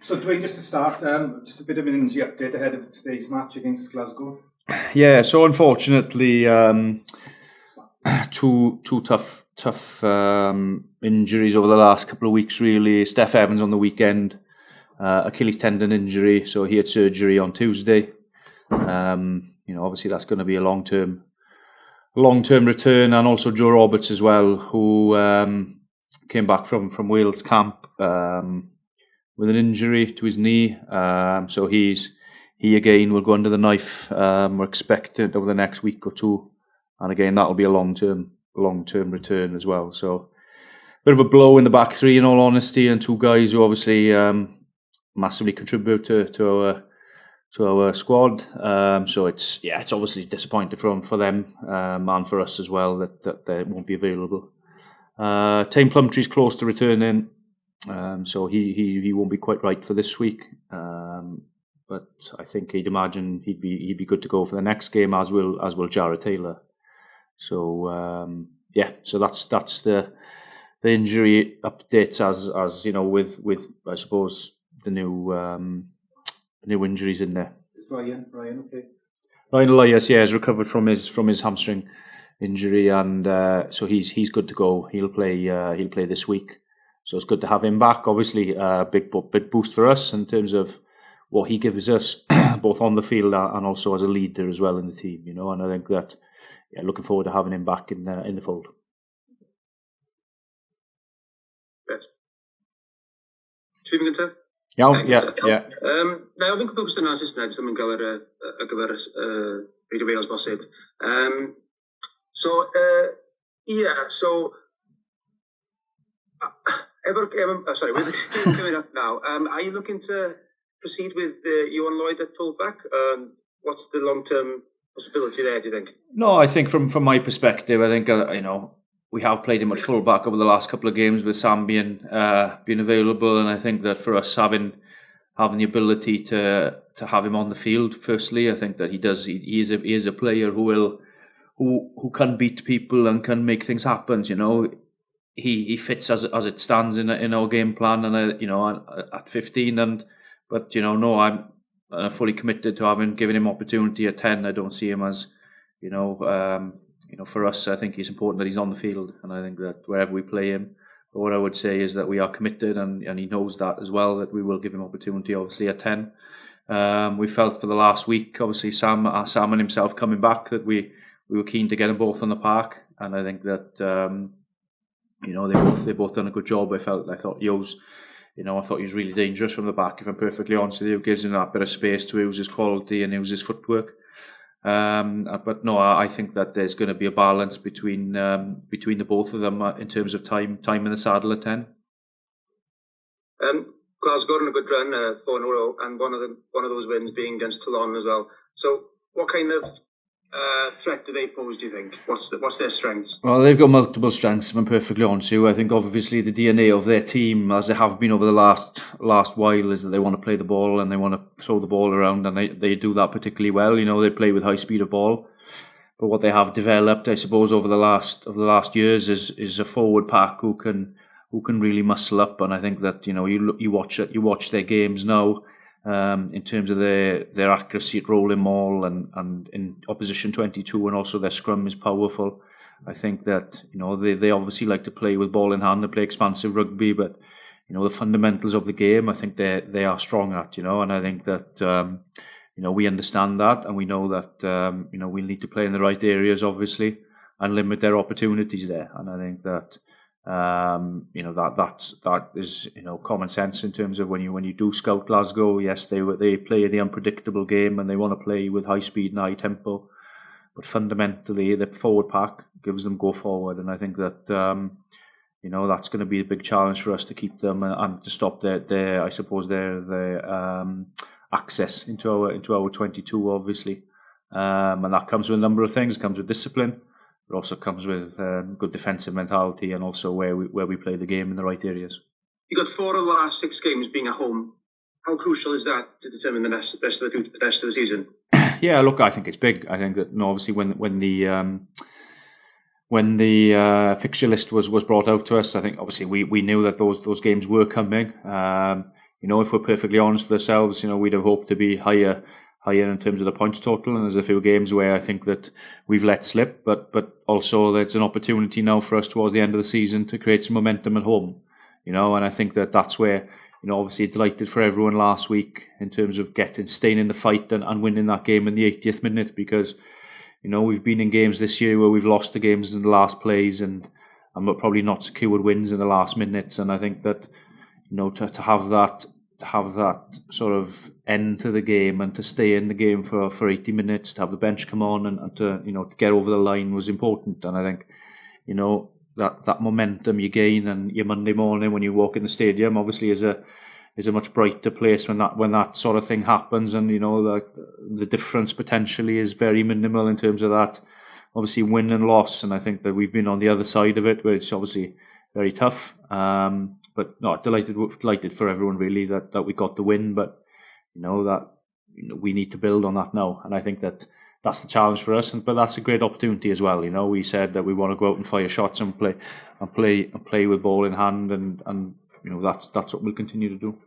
So Dwayne, just to start, just a bit of an injury update ahead of today's match against Glasgow. Yeah, so unfortunately, two tough injuries over the last couple of weeks. Really, Steph Evans on the weekend, Achilles tendon injury, so he had surgery on Tuesday. Obviously that's going to be a long-term return, and also Joe Roberts as well, who came back from Wales camp with an injury to his knee. So he again will go under the knife. We're expected over the next week or two, and again that'll be a long-term return as well. So bit of a blow in the back three, in all honesty, and two guys who obviously massively contribute to our squad. So it's obviously disappointing for them and for us as well that they won't be available. Tame Plumtree's close to returning, so he won't be quite right for this week. But I think he'd imagine he'd be good to go for the next game, as will Jared Taylor. So so that's the injury updates as you know, with I suppose the new injuries in there. Ryan, okay. Ryan Elias, has recovered from his hamstring injury, and so he's good to go. He'll play this week, so it's good to have him back. Obviously, big boost for us in terms of what he gives us, both on the field and also as a leader as well in the team. And I think that looking forward to having him back in the fold. Yes. Stephen Gunter? Yeah. Now, fi'n gwybod sy'n asus next am yn gyfer Radio Wales bosib. So, sorry, with the game coming up now, are you looking to proceed with Ewan Lloyd at fullback? What's the long-term possibility there, do you think? No, I think from my perspective, I think we have played him at fullback over the last couple of games with Sam being available, and I think that for us having the ability to have him on the field, firstly, I think that he is a player who can beat people and can make things happen. He fits as it stands in our game plan, and at 15, I'm fully committed to giving him opportunity at 10. I don't see him as for us, I think it's important that he's on the field, and I think that wherever we play him, what I would say is that we are committed, and he knows that as well, that we will give him opportunity, obviously, at 10. We felt for the last week, obviously, Sam and himself coming back, that we were keen to get them both on the park, and I think that they both done a good job. I thought Yo's, I thought he was really dangerous from the back, if I'm perfectly honest with you. It gives him that bit of space to use his quality and use his footwork. But no, I think that there's going to be a balance between the both of them in terms of time in the saddle at 10. Glasgow on a good run, 4 in a row, and one of those wins being against Toulon as well. So, what kind of threat do they pose, do you think? What's their strengths? Well, they've got multiple strengths, if I'm perfectly honest with you. I think obviously the DNA of their team, as they have been over the last while, is that they want to play the ball and they want to throw the ball around, and they do that particularly well. They play with high speed of ball. But what they have developed, I suppose, over the last years is a forward pack who can really muscle up. And I think that you watch their games now. In terms of their accuracy at rolling maul and in opposition 22, and also their scrum is powerful. I think that they obviously like to play with ball in hand, they play expansive rugby, but the fundamentals of the game, I think they are strong at, and I think that we understand that, and we know that we need to play in the right areas, obviously, and limit their opportunities there. And I think that that is common sense in terms of when you do scout Glasgow. Yes, they play the unpredictable game and they want to play with high speed and high tempo, but fundamentally the forward pack gives them go forward, and I think that that's going to be a big challenge for us to keep them and to stop their access into our 22, obviously, and that comes with a number of things. It comes with discipline. It also comes with good defensive mentality, and also where we play the game in the right areas. You got 4 of the last 6 games being at home. How crucial is that to determine the rest of the season? Yeah, look, I think it's big. I think that obviously when the fixture list was brought out to us, I think obviously we knew that those games were coming. if we're perfectly honest with ourselves, we'd have hoped to be higher in terms of the points total. And there's a few games where I think that we've let slip, but also there's an opportunity now for us towards the end of the season to create some momentum at home. And I think that's where, obviously delighted for everyone last week in terms of staying in the fight and winning that game in the 80th minute, because, we've been in games this year where we've lost the games in the last plays and we're probably not secured wins in the last minutes. And I think that, to have that sort of end to the game and to stay in the game for 80 minutes, to have the bench come on and to, to get over the line was important. And I think, that momentum you gain, and your Monday morning when you walk in the stadium obviously is a much brighter place when that sort of thing happens. And the difference potentially is very minimal in terms of that, obviously, win and loss. And I think that we've been on the other side of it, where it's obviously very tough. But no, delighted for everyone really that we got the win. But we need to build on that now, and I think that's the challenge for us. But that's a great opportunity as well. We said that we want to go out and fire shots and play with ball in hand, and that's what we'll continue to do.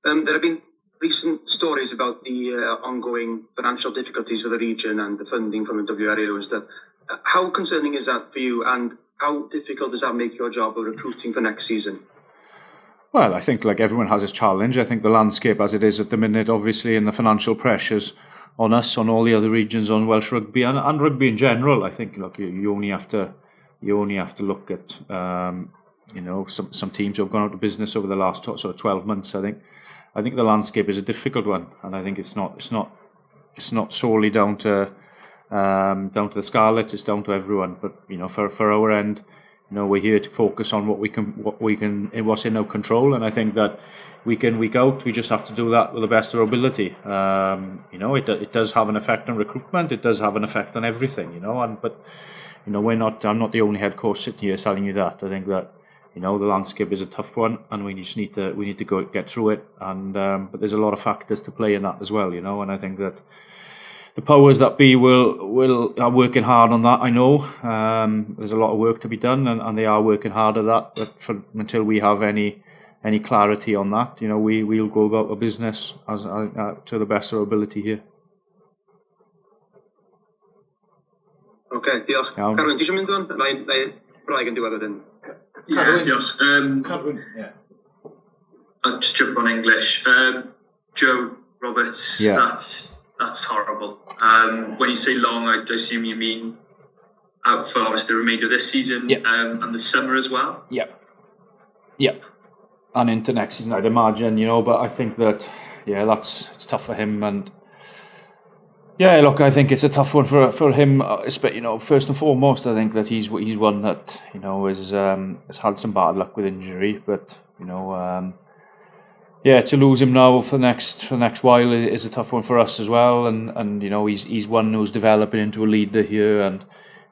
There have been recent stories about the ongoing financial difficulties for the region and the funding from the WRA and stuff. How concerning is that for you, and how difficult does that make your job of recruiting for next season? Well, I think like everyone has its challenge. I think the landscape as it is at the minute, obviously, and the financial pressures on us, on all the other regions, on Welsh rugby and rugby in general. I think you only have to look at some teams who have gone out of business over the last sort of 12 months. I think the landscape is a difficult one, and I think it's not solely down to the Scarlets. It's down to everyone. But for our end, we're here to focus on what's in our control, and I think that week in, week out, we just have to do that with the best of our ability. It does have an effect on recruitment. It does have an effect on everything. But I'm not the only head coach sitting here telling you that. I think that the landscape is a tough one, and we just need to go get through it. And but there's a lot of factors to play in that as well. And I think that the powers that be are working hard on that. I know there's a lot of work to be done, and they are working hard at that. But until we have any clarity on that, we'll go about our business as to the best of our ability here. Okay, diolch. Carwyn, ti eisiau mynd on? Mae Brian yn diwedd wedyn. Yeah, diolch. I'll just jump on English. Joe Roberts, yeah. That's horrible. When you say long, I assume you mean out for obviously the remainder of this season, yep. And the summer as well? Yep. And into next season, I'd imagine, but I think that, it's tough for him. And yeah, look, I think it's a tough one for him. First and foremost, I think that he's one that, has had some bad luck with injury, but, to lose him now for the next while is a tough one for us as well, and he's one who's developing into a leader here, and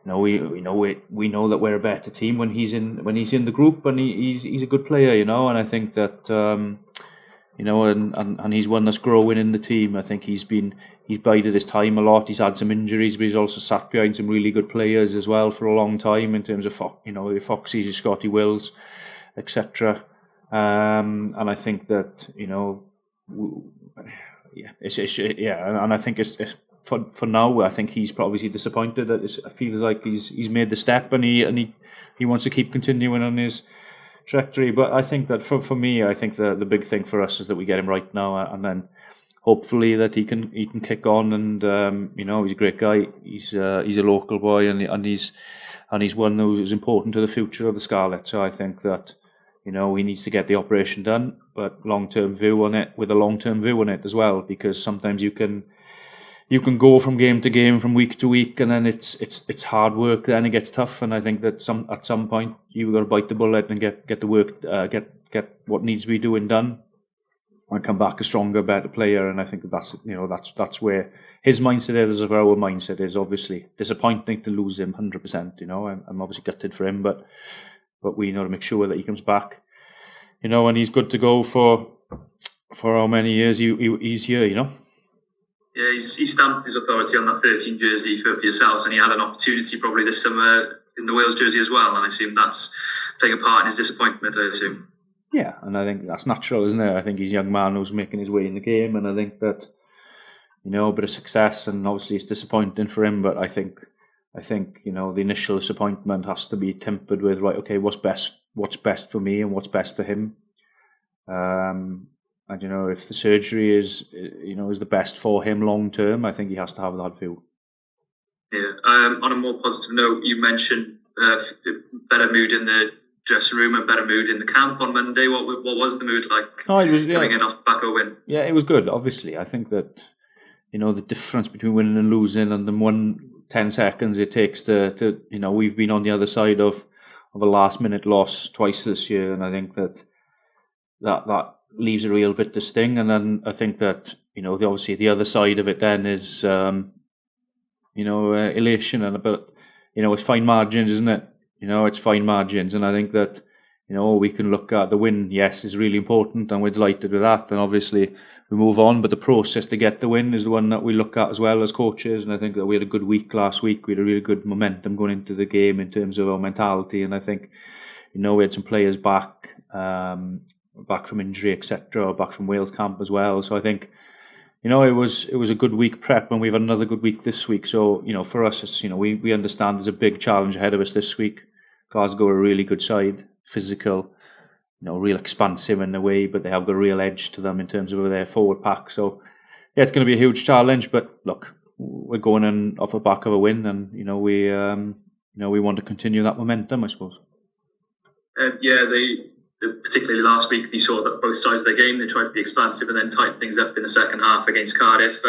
we know that we're a better team when he's in the group, and he's a good player, and I think that and he's one that's growing in the team. I think he's bided his time a lot. He's had some injuries, but he's also sat behind some really good players as well for a long time in terms of the Foxes, Scotty Wills, etc. And I think that and I think it's for now. I think he's obviously disappointed that it feels like he's made the step, and he wants to keep continuing on his trajectory. But I think that for me, I think the big thing for us is that we get him right now, and then hopefully that he can kick on. And he's a great guy. He's a local boy, and he's one who's important to the future of the Scarlets. So I think that he needs to get the operation done, but long-term view on it, with a long-term view on it as well, because sometimes you can go from game to game, from week to week, and then it's hard work. Then it gets tough, and I think that at some point you've got to bite the bullet and get the work, get what needs to be doing done, and come back a stronger, better player. And I think that's where his mindset is, as our mindset is. Obviously disappointing to lose him 100%. I'm obviously gutted for him, but we know to make sure that he comes back, and he's good to go for how many years he's here, Yeah, he stamped his authority on that 13 jersey for yourselves, and he had an opportunity probably this summer in the Wales jersey as well, and I assume that's playing a part in his disappointment, I assume. Yeah, and I think that's natural, isn't it? I think he's a young man who's making his way in the game, and I think that, a bit of success, and obviously it's disappointing for him, but I think, the initial disappointment has to be tempered with, right, okay, what's best for me and what's best for him. And, if the surgery is the best for him long term, I think he has to have that view. Yeah. On a more positive note, you mentioned better mood in the dressing room and better mood in the camp on Monday. What was the mood like? It was coming in off the back of a win. Yeah, it was good. Obviously, I think that the difference between winning and losing, and the 10 seconds it takes to we've been on the other side of a last minute loss twice this year, and I think that leaves a real bit to sting. And then I think that obviously the other side of it then is elation, but it's fine margins, isn't it? It's fine margins, and I think that we can look at the win. Yes, is really important, and we're delighted with that. And obviously we move on, but the process to get the win is the one that we look at as well as coaches. And I think that we had a good week last week. We had a really good momentum going into the game in terms of our mentality, and I think we had some players back from injury, etc., or back from Wales camp as well. So I think it was a good week prep, and we've had another good week this week. So for us, it's, we understand there's a big challenge ahead of us this week. Glasgow are a really good side, physical, real expansive in a way, but they have got a real edge to them in terms of their forward pack. So yeah, it's going to be a huge challenge. But look, we're going in off the back of a win, and we want to continue that momentum, I suppose. Particularly last week, you saw that both sides of the game, they tried to be expansive and then tighten things up in the second half against Cardiff.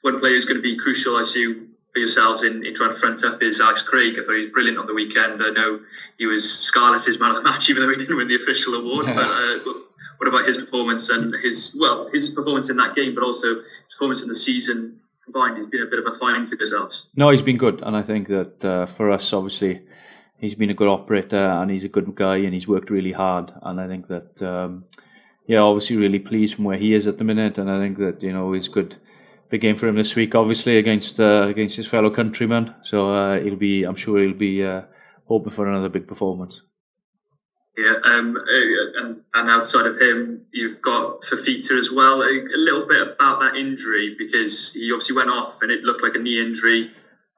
One player who's going to be crucial, I assume, for yourselves in trying to front up is Alex Craig. I thought he was brilliant on the weekend. I know he was Scarlets' man of the match, even though he didn't win the official award. But what about his performance and his performance in that game, but also his performance in the season combined? He's been a bit of a find for yourselves. No, he's been good, and I think that for us, obviously, he's been a good operator, and he's a good guy, and he's worked really hard. And I think that, obviously really pleased from where he is at the minute. And I think that, it's good, big game for him this week, obviously, against his fellow countrymen. So I'm sure he'll be hoping for another big performance. Yeah, and outside of him, you've got Fafita as well. A little bit about that injury, because he obviously went off and it looked like a knee injury.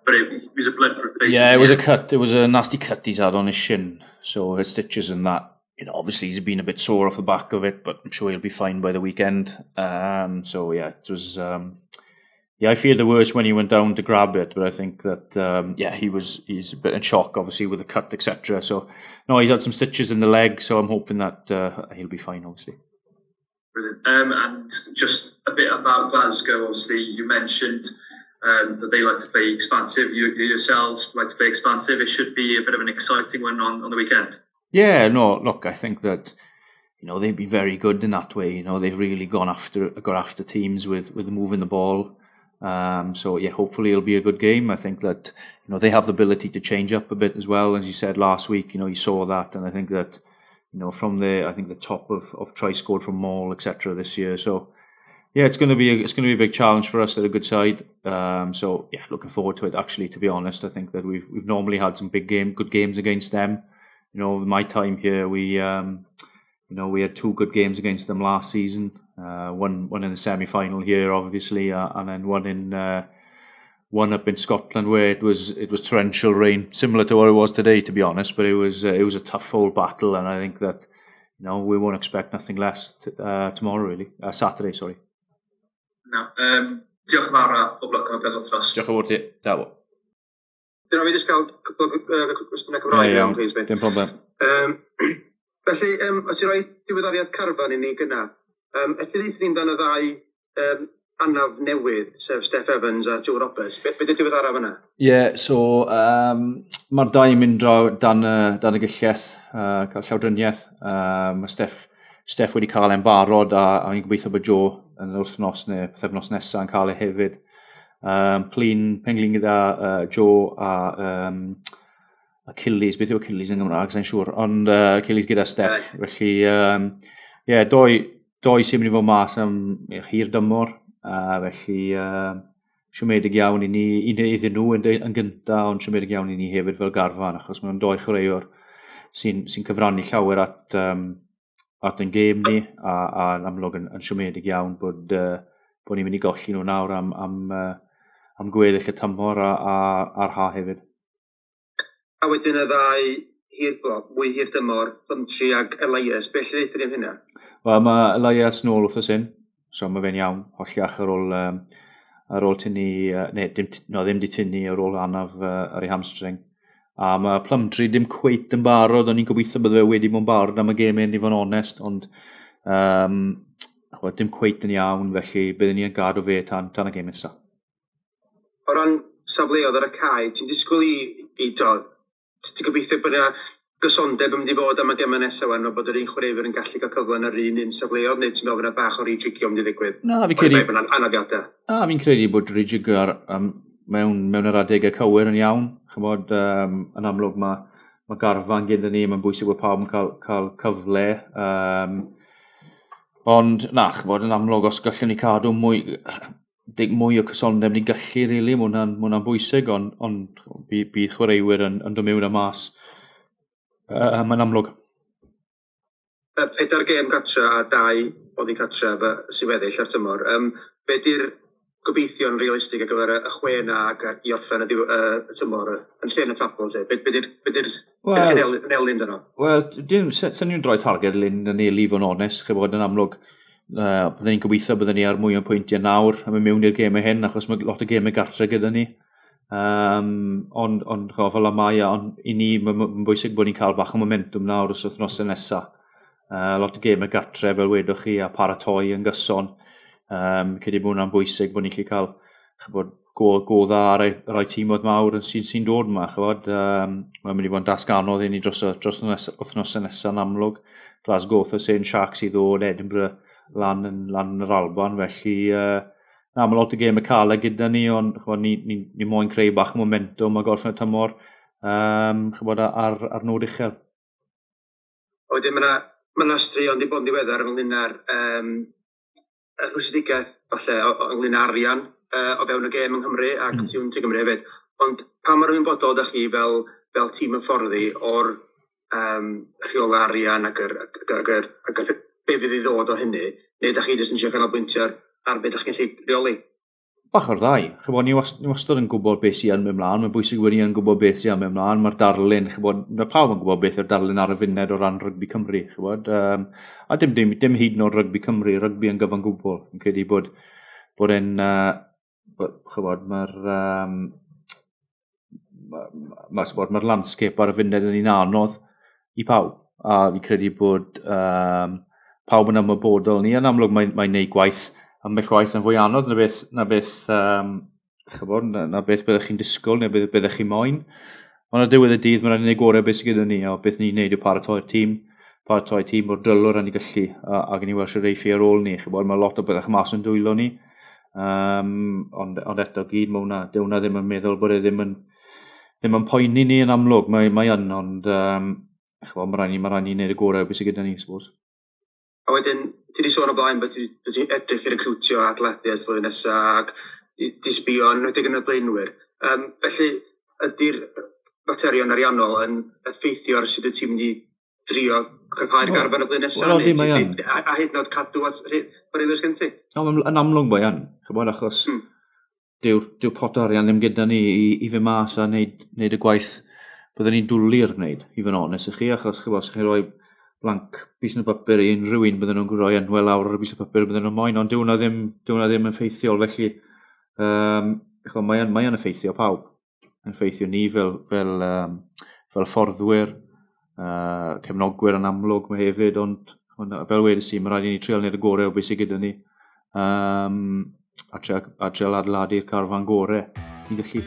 But it was a blood replacement. Yeah, it was a cut. It was a nasty cut he's had on his shin. So his stitches and that. Obviously he's been a bit sore off the back of it, but I'm sure he'll be fine by the weekend. So yeah, it was. I feared the worst when he went down to grab it, but I think that he's a bit in shock, obviously, with the cut, etc. So no, he's had some stitches in the leg, so I'm hoping that he'll be fine, obviously. Brilliant. And just a bit about Glasgow. Obviously, you mentioned that they like to play expansive. You yourselves like to play expansive. It should be a bit of an exciting one on the weekend. Yeah, no, look, I think that they've been very good in that way. They've really got after teams with moving the ball. So yeah, hopefully it'll be a good game. I think that they have the ability to change up a bit as well. As you said last week, you saw that, and I think that from the top of try scored from Maul, etc. this year. So. Yeah, it's going to be a big challenge for us. They're a good side, so yeah, looking forward to it. Actually, to be honest, I think that we've normally had some good games against them. Over my time here, we had 2 good games against them last season. One in the semi-final here, obviously, and then one up in Scotland where it was torrential rain, similar to what it was today, to be honest. But it was a tough old battle, and I think that we won't expect nothing less tomorrow, really. Saturday, sorry. No. Diolch yn fawr a pob lwc am y penwythnos. Diolch yn fawr ti. Da bo. Dyna fi jyst cael cwestiynau Cymraeg iawn, please, Ben. Dim problem. Felly, os i roi diweddariad carfan i ni gyna, ydych chi'n dan y ddau anaf newydd, sef Steph Evans a Joe Roberts. Beth ydy diweddaraf yna? So mae'r dau yn mynd draw dan y gilleth, cael llawdriniaeth. Mae Steph wedi cael e'n barod, a ni'n gobeithio bod Joe yn yr wythnos neu pythefnos nesaf yn cael ei hefyd. Penglin gyda Joe a Achilles, beth yw Achilles yn Gymraeg, sa'n siŵr, ond Achilles gyda Steph. Felly, doi sy'n mynd i fod mas am hir dymor, felly siomedig iawn i ni, iddyn nhw yn gyntaf, ond siomedig iawn i ni hefyd fel garfan, achos mae'n doi chwaraewr sy'n cyfrannu llawer at at ein gêm ni, a yn amlwg yn siomedig iawn bod ni'n mynd i golli nhw nawr am gweddill y tymor a'r ha hefyd. A wedyn y ddau mwy hir dymor, Plumtree ag Elias, beth lle eithaf ni'n hynna? Wel, mae Elias nôl wrth ysyn, so mae fe'n iawn, holliach ar ôl tynnu, ddim di tynnu ar ôl anaf ar ei hamstring. A mae Plumtree dim cweit yn barod, ond ni'n gobeithio bod fe wedi bod yn barod am y gêm i fod yn onest, ond dim cweit yn iawn, felly byddwn ni yn gadw fe tan y gêm nesaf. O ran safleoedd ar y cae, ti'n disgwyl i dod? Ti'n gobeithio bod yna gysondeb yn mynd i fod am y gêm nesaf wan, o bod yr un chwaraewyr yn gallu cael cyfle yn yr un safleoedd, neu ti'n meddwl bod yna bach o rejigio mynd i ddigwydd? Na, fi'n credu bod rejigio mewn yr adegau cywir yn iawn. Chymod, yn amlwg mae garfan gyda ni, mae'n bwysig bod pawb yn cael cyfle. Ond, chymod, yn amlwg, os gallwn ni cadw mwy o cysondeb ni gallu, really, mae hwnna'n bwysig, ond bydd chwaraewyr yn dod mewn y mas. Mae'n amlwg. Pedair gêm gatra a 2 oedd i gatra sy'n weddill ar tymor. Be di'r gobeithio'n realistig ar gyfer y 6 na ac i orffen y tymor yn lle yn y tabl? Be di'r elyn dyna? Wel, sy'n ni'n droi targed lyn yn ei lif o'n onest, chi bod yn amlwg. Byddwn ni'n gobeithio byddwn ni ar mwy o'n pwyntiau nawr am y mewn i'r gemau hyn, achos mae lot o gemau gartre gyda ni. Ond fel y mae, i ni, mae'n bwysig bod ni'n cael bach o momentum nawr os wythnosau nesaf. Lot o gemau gartre fel wedwch chi a paratoi yn gyson. Cedi bod hwnna'n bwysig bod ni'n gallu cael go dda ar y rai tîmod mawr sy'n dod yma. Mae'n mynd i fod yn dasganodd i ni dros wythnosau nesaf yn amlwg. Glasgow Warriors Sharks i ddod, Edinburgh lan yn yr Alban, felly mae lot o gemau cael gyda ni, ond ni moyn creu bach o momentum a gorffen y tymor ar nod uchel. Wedyn mae yna straeon wedi bod yn ddiweddar ynglyn â'r rhwystredigaeth falle ynglyn â arian o fewn y gêm yng Nghymru ac tu hwnt i Gymru hefyd. Ond pa mor ymwybodol ydych chi fel tîm yn fforddi o'r rheolau arian ac be fydd i ddod o hynny, neu ydych chi jyst yn siarad canolbwyntio ar beth ydych chi'n gallu reoli? Bach o'r ddau. Ni wastad yn gwybod beth sy'n mynd mlaen. Mae'n bwysig bod ni yn gwybod beth sy'n mynd mlaen. Mae'r darlun, mae pawb yn gwybod beth yw'r darlun ar y funud o ran Rugby Cymru. A dim hyd yn oed Rugby Cymru, rygbi yn gyfan gwbl. Yn credu bod e'n, mae'r landscape ar y funud yn un anodd i pawb. A fi credu bod pawb yn ymwybodol ni. Yn amlwg mae'n gwneud gwaith ambell waith yn fwy anodd na beth byddwch chi'n disgwyl neu byddwch chi'n moyn. Ond ar diwedd y dydd mae'n rhaid i ni gorau beth sydd gyda ni o beth ni'n gwneud yw paratoi'r tîm o'r drylwr yn ei gallu ac yn ei weld sy'n reiffio ar ôl ni. Mae lot o byddwch mas yn dwylo ni. Ond eto gyd mae hwnna ddim yn meddwl bod e ddim yn poeni ni yn amlwg. Mae yn, ond mae rhaid ni wneud y gorau beth sydd gyda ni, suppose. A wedyn, ti wedi sôn o blaen bod ti'n edrych i recrwtio atletiaeth flwyddyn nesaf ac ti sbio yn wedi'i yn y blaenwyr. Felly, ydy'r materion ariannol yn effeithio ar sydd y ti'n mynd i drio cryfhau'r garfan y flwyddyn nesaf? Wel, dim mae yn. A hyd yn oed cadw at chwaraewyr gen ti? Yn amlwg mae yn. Achos dyw pot arian ddim gyda ni i fy mas a wneud y gwaith byddwn ni'n dwlu'r wneud, i fy'n onest i chi, achos chi'n rhoi blanc bys yn y papur i unrhyw un bydden nhw'n rhoi enwel awr ar y bys y papur bydden nhw'n moyn, ond dyw hwnna ddim yn ffeithiol, felly mae yn effeithio pawb. Yn effeithio ni fel fforddwyr, cefnogwyr yn amlwg mae hefyd, ond fel wedys i, mae rhaid i ni trial wneud y gorau o beth sydd gyda ni a trial adeiladu'r carfan gorau ni gallu.